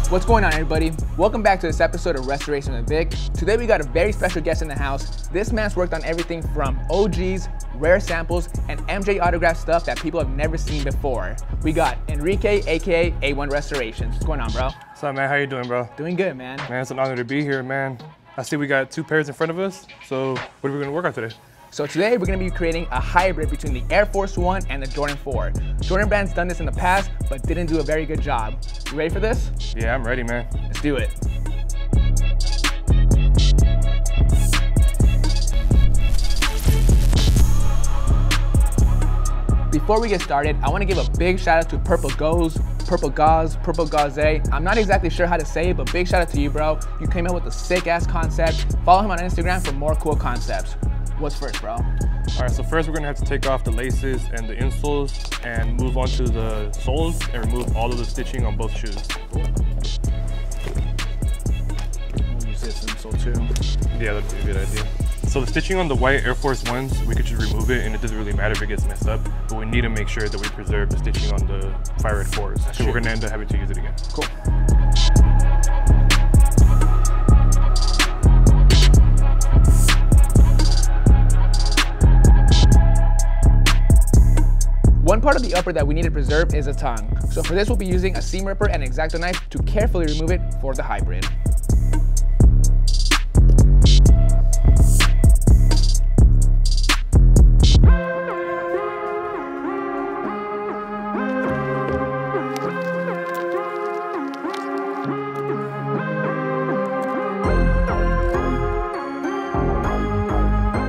What's going on, everybody? Welcome back to this episode of Restoration with Vic. Today we got a very special guest in the house. This man's worked on everything from OGs, rare samples, and MJ autograph stuff that people have never seen before. We got Enrique, aka A1 Restorations. What's going on, bro? What's up, man? How you doing, bro? Doing good, man. Man, it's an honor to be here, man. I see we got two pairs in front of us. So what are we gonna work on today? So today we're going to be creating a hybrid between the Air Force One and the Jordan 4. Jordan Brand's done this in the past, but didn't do a very good job. You ready for this? Yeah, I'm ready, man. Let's do it. Before we get started, I want to give a big shout out to Purple Gauze. I'm not exactly sure how to say it, but big shout out to you, bro. You came up with a sick ass concept. Follow him on Instagram for more cool concepts. What's first, bro? All right, so first we're gonna have to take off the laces and the insoles and move on to the soles and remove all of the stitching on both shoes. Cool. We'll use this insole too. Yeah, that'd be a good idea. So the stitching on the white Air Force Ones, we could just remove it and it doesn't really matter if it gets messed up, but we need to make sure that we preserve the stitching on the Fire Red 4s. So we're gonna end up having to use it again. Cool. One part of the upper that we need to preserve is the tongue. So for this, we'll be using a seam ripper and an X-Acto knife to carefully remove it for the hybrid.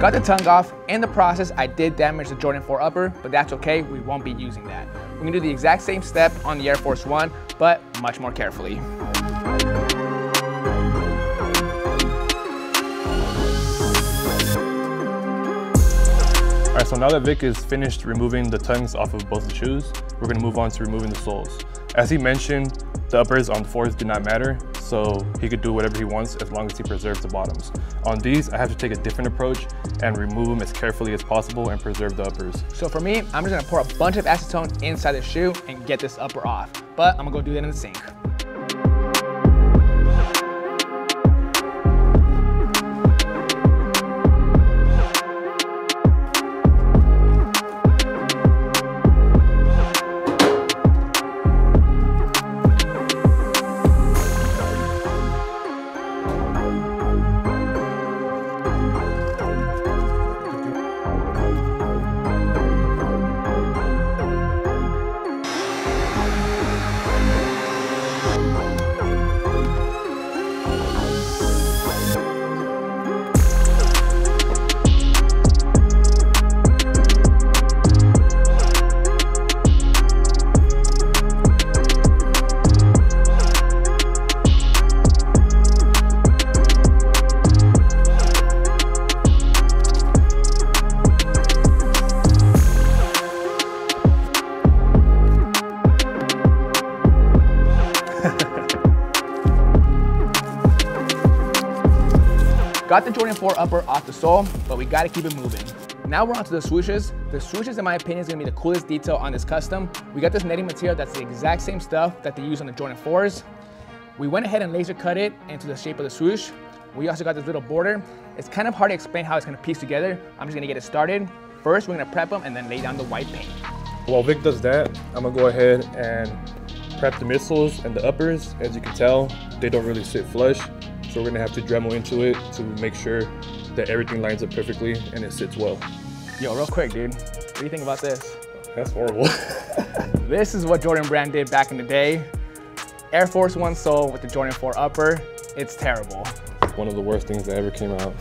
Got the tongue off. In the process, I did damage the Jordan 4 upper, but that's okay, we won't be using that. We're gonna do the exact same step on the Air Force One, but much more carefully. All right, so now that Vic is finished removing the tongues off of both the shoes, we're gonna move on to removing the soles. As he mentioned, the uppers on 4s do not matter, so he could do whatever he wants as long as he preserves the bottoms. On these, I have to take a different approach and remove them as carefully as possible and preserve the uppers. So for me, I'm just gonna pour a bunch of acetone inside the shoe and get this upper off. But I'm gonna go do that in the sink. Got the Jordan 4 upper off the sole, but we gotta keep it moving. Now we're on to the swooshes. The swooshes, in my opinion, is gonna be the coolest detail on this custom. We got this netting material that's the exact same stuff that they use on the Jordan 4s. We went ahead and laser cut it into the shape of the swoosh. We also got this little border. It's kind of hard to explain how it's gonna piece together. I'm just gonna get it started. First, we're gonna prep them and then lay down the white paint. While Vic does that, I'm gonna go ahead and prep the midsoles and the uppers. As you can tell, they don't really sit flush. So we're gonna have to Dremel into it to make sure that everything lines up perfectly and it sits well. Yo, real quick, dude. What do you think about this? That's horrible. This is what Jordan Brand did back in the day. Air Force One sole with the Jordan 4 upper. It's terrible. One of the worst things that ever came out.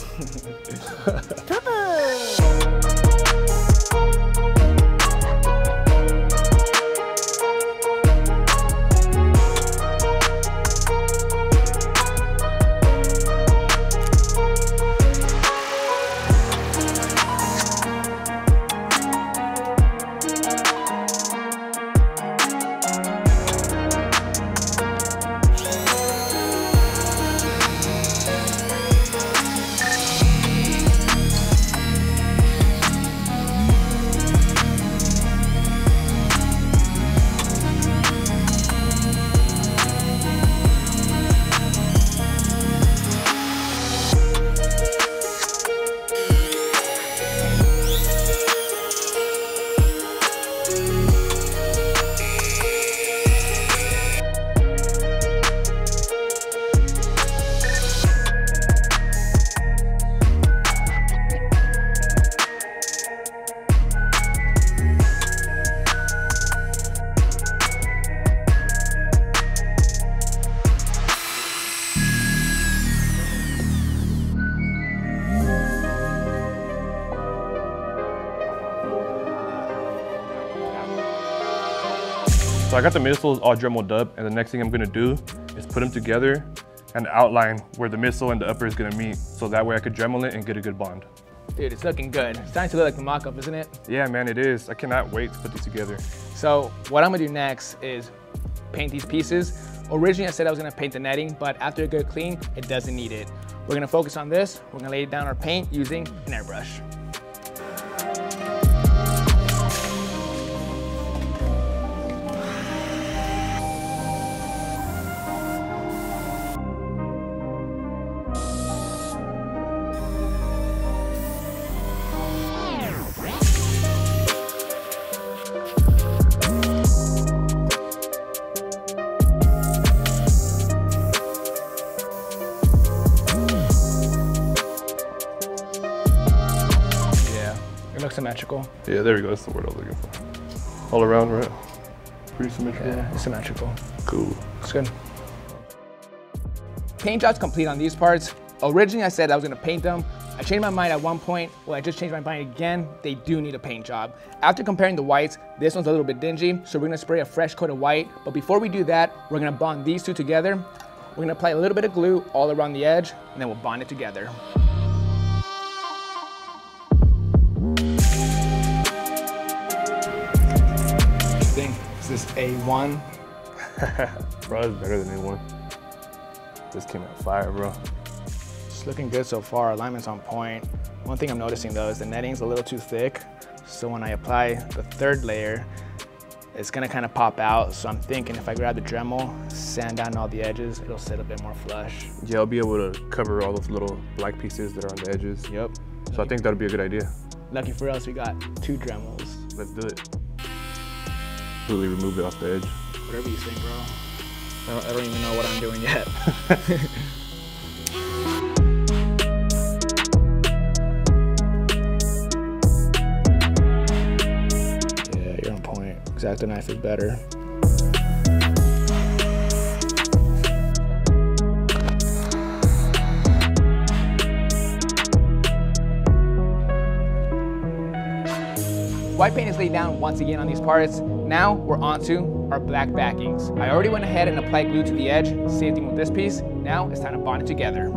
So I got the midsoles all dremeled up, and the next thing I'm gonna do is put them together and outline where the midsole and the upper is gonna meet, so that way I could dremel it and get a good bond. Dude, it's looking good. It's starting to look like the mock-up, isn't it? Yeah, man, it is. I cannot wait to put these together. So what I'm gonna do next is paint these pieces. Originally, I said I was gonna paint the netting, but after a good clean, it doesn't need it. We're gonna focus on this. We're gonna lay down our paint using an airbrush. Symmetrical. Yeah, there we go. That's the word I was looking for. All around, right? Pretty symmetrical. Yeah, it's symmetrical. Cool. It's good. Paint job's complete on these parts. Originally, I said I was gonna paint them. I changed my mind at one point. Well, I just changed my mind again. They do need a paint job. After comparing the whites, this one's a little bit dingy, so we're gonna spray a fresh coat of white. But before we do that, we're gonna bond these two together. We're gonna apply a little bit of glue all around the edge, and then we'll bond it together. Is this A1? Bro, it's better than A1. This came out fire, bro. It's looking good so far. Alignment's on point. One thing I'm noticing though is the netting's a little too thick. So when I apply the third layer, it's gonna kind of pop out. So I'm thinking if I grab the Dremel, sand down all the edges, it'll sit a bit more flush. Yeah, I'll be able to cover all those little black pieces that are on the edges. Yep. So I think that'll be a good idea. Lucky for us, we got 2 Dremels. Let's do it. Completely remove it off the edge. Whatever you think, bro. I don't even know what I'm doing yet. Yeah, you're on point. X-Acto knife is better. White paint is laid down once again on these parts. Now we're onto our black backings. I already went ahead and applied glue to the edge. Same thing with this piece. Now it's time to bond it together.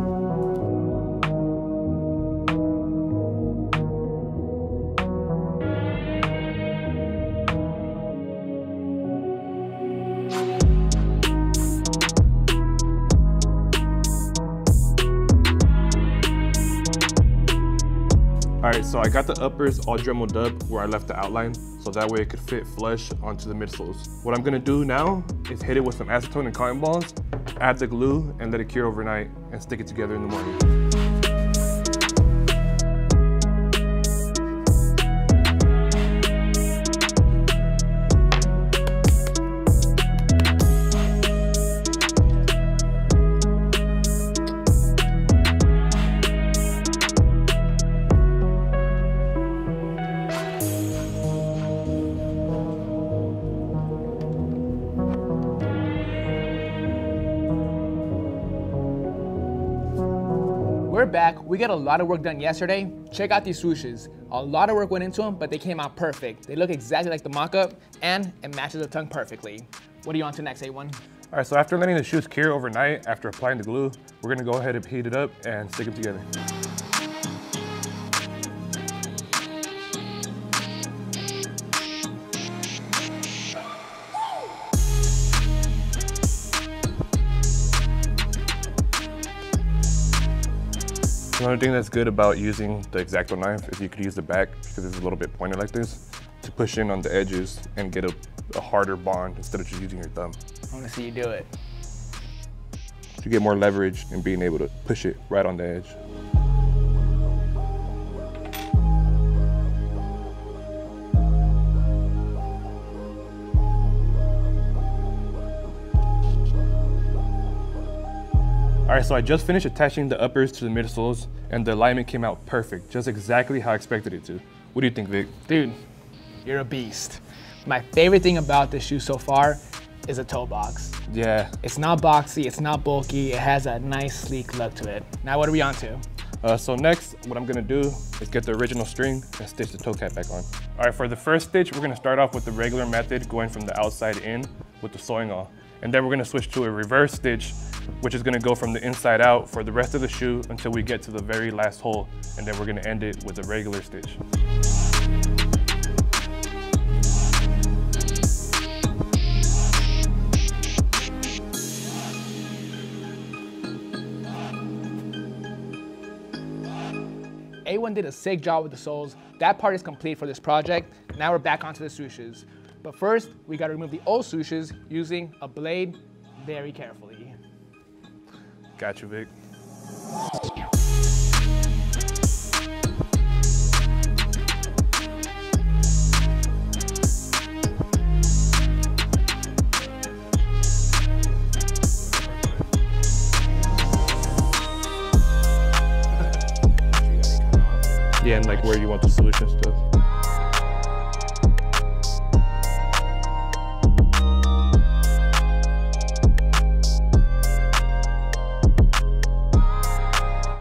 All right, so I got the uppers all dremeled up where I left the outline, so that way it could fit flush onto the midsoles. What I'm gonna do now is hit it with some acetone and cotton balls, add the glue, and let it cure overnight, and stick it together in the morning. We're back. We got a lot of work done yesterday. Check out these swooshes. A lot of work went into them, but they came out perfect. They look exactly like the mock-up, and it matches the tongue perfectly. What are you on to next, A1? All right, so after letting the shoes cure overnight, after applying the glue, we're gonna go ahead and heat it up and stick them together. Another thing that's good about using the X-Acto knife is you could use the back, because it's a little bit pointed like this, to push in on the edges and get a harder bond instead of just using your thumb. I want to see you do it. You get more leverage in being able to push it right on the edge. All right, so I just finished attaching the uppers to the midsoles, and the alignment came out perfect, just exactly how I expected it to. What do you think, Vic? Dude, you're a beast. My favorite thing about this shoe so far is a toe box. Yeah. It's not boxy, it's not bulky, it has a nice sleek look to it. Now what are we on to? So next, what I'm gonna do is get the original string and stitch the toe cap back on. All right, for the first stitch, we're gonna start off with the regular method, going from the outside in with the sewing awl. And then we're gonna switch to a reverse stitch, which is gonna go from the inside out for the rest of the shoe until we get to the very last hole. And then we're gonna end it with a regular stitch. A1 did a sick job with the soles. That part is complete for this project. Now we're back onto the swooshes. But first, we gotta remove the old swooshes using a blade very carefully. Got you, Vic. Yeah, and like where you want the swoosh and stuff.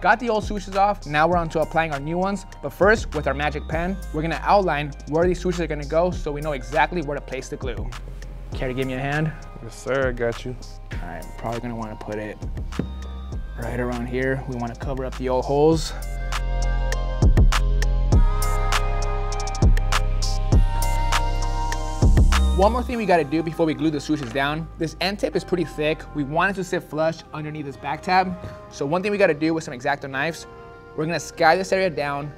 Got the old swooshes off, now we're on to applying our new ones. But first, with our magic pen, we're gonna outline where these swooshes are gonna go so we know exactly where to place the glue. Care to give me a hand? Yes, sir, I got you. All right, probably gonna wanna put it right around here. We wanna cover up the old holes. One more thing we gotta do before we glue the swooshes down. This end tip is pretty thick. We want it to sit flush underneath this back tab. So one thing we gotta do with some X-Acto knives, we're gonna sky this area down,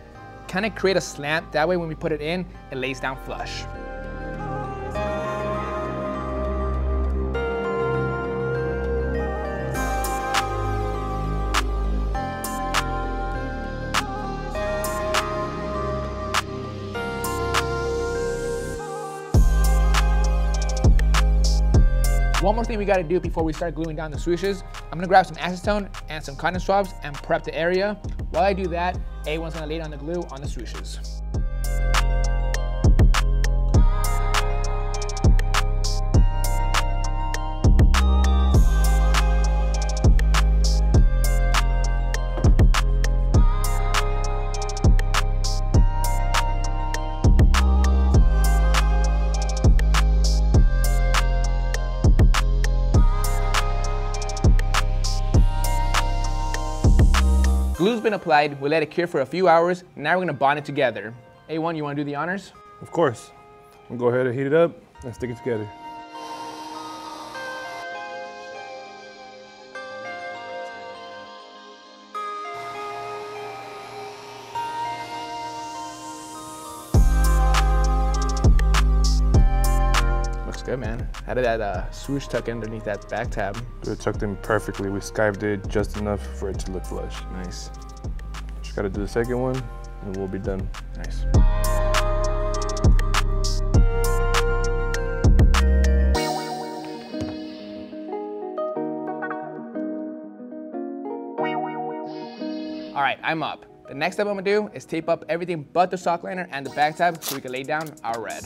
kind of create a slant. That way when we put it in, it lays down flush. One more thing we gotta do before we start gluing down the swooshes, I'm gonna grab some acetone and some cotton swabs and prep the area. While I do that, A1's gonna lay down the glue on the swooshes. Glue's been applied, we let it cure for a few hours, now we're gonna bond it together. A1, you wanna do the honors? Of course. We'll go ahead and heat it up and stick it together. Looks good, man. How did that swoosh tuck underneath that back tab? It tucked in perfectly. We skived it just enough for it to look flush. Nice. Just gotta do the second one and we'll be done. Nice. All right, I'm up. The next step I'm gonna do is tape up everything but the sock liner and the back tab so we can lay down our red.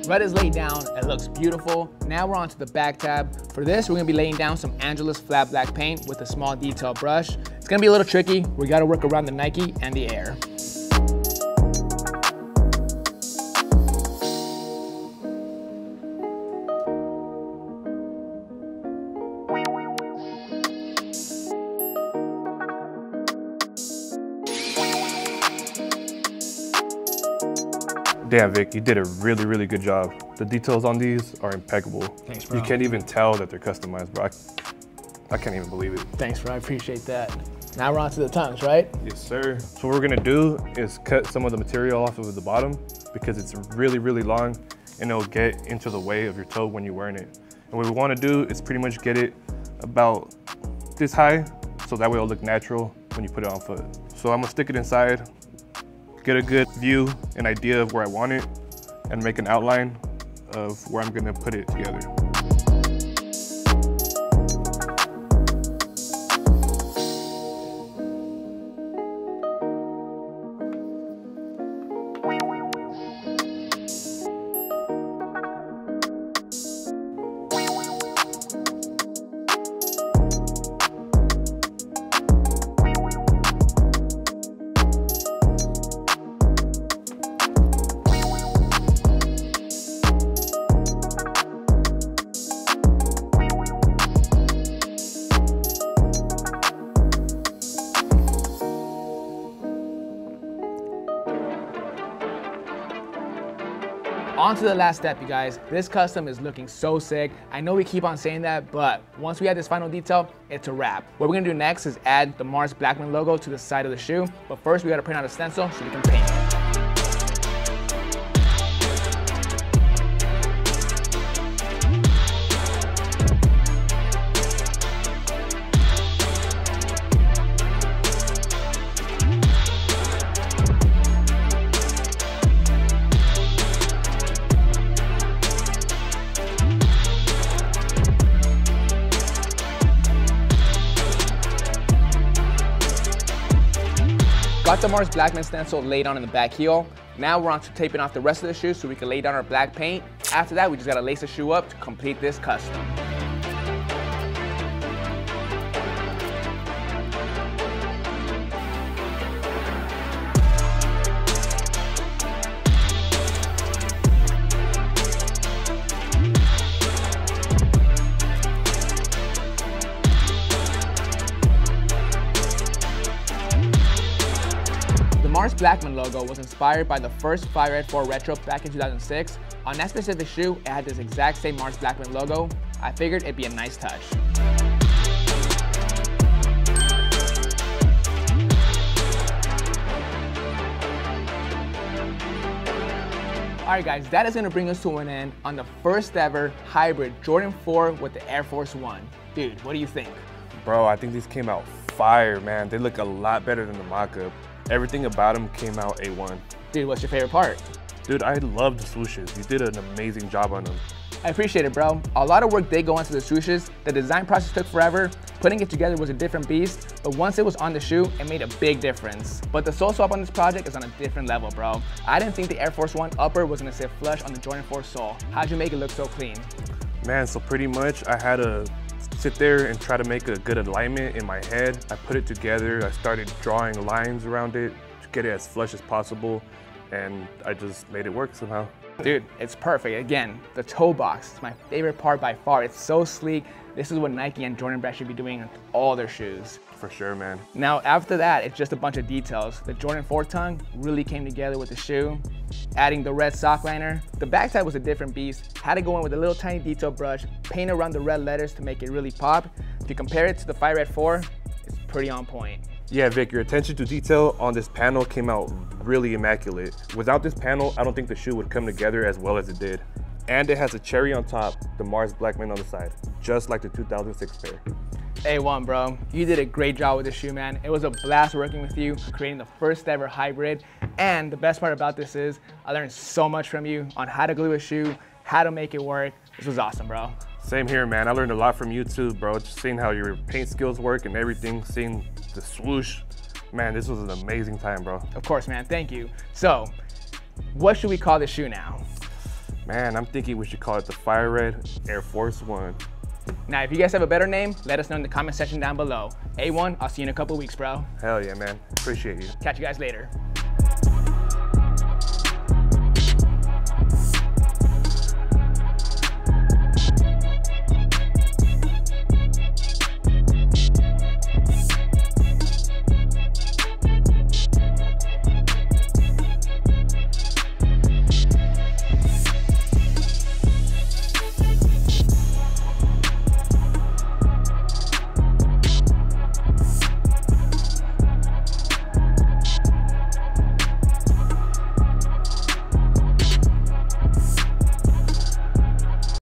Red is laid down, it looks beautiful. Now we're on to the back tab. For this, we're gonna be laying down some Angelus flat black paint with a small detail brush. It's gonna be a little tricky. We gotta work around the Nike and the Air. Damn, Vic, you did a really, really good job. The details on these are impeccable. Thanks, bro. You can't even tell that they're customized, bro. I can't even believe it. Thanks, bro, I appreciate that. Now we're on to the tongues, right? Yes, sir. So what we're gonna do is cut some of the material off of the bottom because it's really, really long and it'll get into the way of your toe when you're wearing it. And what we wanna do is pretty much get it about this high so that way it'll look natural when you put it on foot. So I'm gonna stick it inside, get a good view and idea of where I want it, and make an outline of where I'm gonna put it together. On to the last step, you guys. This custom is looking so sick. I know we keep on saying that, but once we add this final detail, it's a wrap. What we're gonna do next is add the Mars Blackman logo to the side of the shoe, but first we gotta print out a stencil so we can paint it. Got the Mars Blackman stencil laid on in the back heel. Now we're on to taping off the rest of the shoe so we can lay down our black paint. After that, we just gotta lace the shoe up to complete this custom. The Mars Blackman logo was inspired by the first Fire Red 4 Retro back in 2006. On that specific shoe, it had this exact same Mars Blackman logo. I figured it'd be a nice touch. Alright guys, that is going to bring us to an end on the first ever hybrid Jordan 4 with the Air Force 1. Dude, what do you think? Bro, I think these came out fire, man. They look a lot better than the mock-up. Everything about them came out A1. Dude, what's your favorite part? Dude, I love the swooshes. You did an amazing job on them. I appreciate it, bro. A lot of work did go into the swooshes. The design process took forever. Putting it together was a different beast, but once it was on the shoe, it made a big difference. But the sole swap on this project is on a different level, bro. I didn't think the Air Force 1 upper was gonna sit flush on the Jordan 4 sole. How'd you make it look so clean? Man, so pretty much I had to sit there and try to make a good alignment in my head. I put it together. I started drawing lines around it to get it as flush as possible, and I just made it work somehow. Dude, it's perfect. Again, the toe box is my favorite part by far. It's so sleek. This is what Nike and Jordan Brand should be doing with all their shoes. For sure, man. Now, after that, it's just a bunch of details. The Jordan 4 tongue really came together with the shoe. Adding the red sock liner. The backside was a different beast. Had to go in with a little tiny detail brush, paint around the red letters to make it really pop. If you compare it to the Fire Red 4, it's pretty on point. Yeah, Vic, your attention to detail on this panel came out really immaculate. Without this panel, I don't think the shoe would come together as well as it did. And it has a cherry on top, the Mars Blackman on the side, just like the 2006 pair. A1, bro. You did a great job with this shoe, man. It was a blast working with you, creating the first ever hybrid. And the best part about this is I learned so much from you on how to glue a shoe, how to make it work. This was awesome, bro. Same here, man. I learned a lot from you too, bro. Just seeing how your paint skills work and everything, seeing the swoosh. Man, this was an amazing time, bro. Of course, man. Thank you. So, what should we call this shoe now? Man, I'm thinking we should call it the Fire Red Air Force 1. Now, if you guys have a better name, let us know in the comment section down below. A1, I'll see you in a couple weeks, bro. Hell yeah, man. Appreciate you. Catch you guys later.